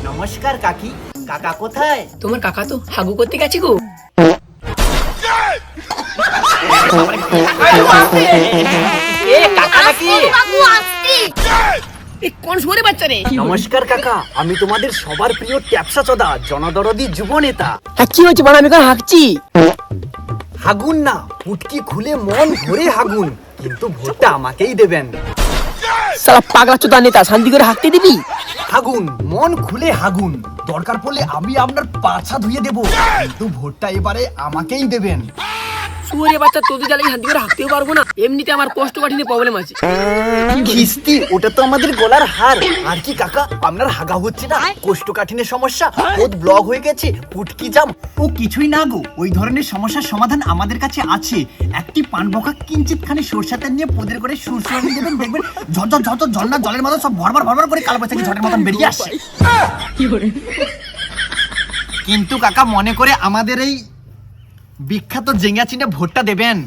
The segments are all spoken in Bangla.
নমস্কার কাকি, কাকা কোথায়? তোমার কাকা তো হাগু করতে গেছে গো। কোন সুরে বাচ্চা রে? নমস্কার কাকা, আমি তোমাদের সবার প্রিয় ট্যাপসা চোদা জনদরদি যুব নেতা। কি হয়েছে বাড়া? আমি কারণ হাঁকছি। হাগুন না, পুটকি খুলে মন ভরে হাগুন, কিন্তু ভোটটা আমাকেই দেবেন। সালা পাগলা চোদা নেতা, শান্তি করে হাঁকতে দিবি? হাগুন, মন খুলে হাগুন, দরকার পড়লে আমি আপনার পাছা ধুয়ে দেবো, কিন্তু ভোটটা এবারে আমাকেই দেবেন। সুরে বাচ্চা, তোদের জ্বালিয়ে শান্তি করে হাঁকতেও পারবো না। এমনিতে আমার কোষ্ঠকাঠিন্য প্রবলেম আছে। খিস্তি, ওটা তো আমাদের গলার হার। আর কি কাকা, আপনার হাগা হচ্ছে না? কোষ্ঠকাঠিন্যের সমস্যা, পোদ ব্লক হয়ে গেছে, পুটকি জাম, ও কিছুই না গো। ওই ধরনের সমস্যার সমাধান আমাদের কাছে আছে। একটি পান বকা কিঞ্চিত খানি সরষের তেল নিয়ে পোদের করে সুরসুরানি দেবেন, দেখবেন ঝরঝর ঝরঝর ঝর্ণা জলের মতো সব ভরভর ভরভর করে কালো বৈশাখী ঝড়ের মতন বেরিয়ে আসে। কিন্তু কাকা, মনে করে আমাদের এই বিখ্যাত জেঙ্গা চিনে ভোটটা দেবেন।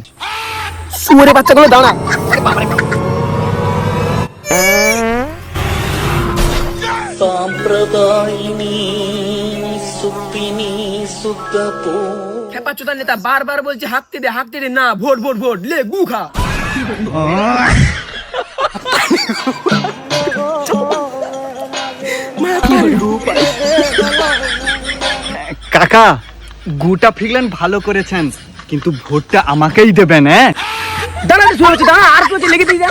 সুরে বাচ্চাগুলো দাও না। খেপা চোদা নেতা বারবার বলছে হাঁকতে দে না, ভোট ভোট ভোট লে গু খা। কাকা, গুটা ফিরলেন ভালো করেছেন, কিন্তু ভোটটা আমাকেই দেবেন। হ্যাঁ দাঁড়া, আর লেগে দিয়ে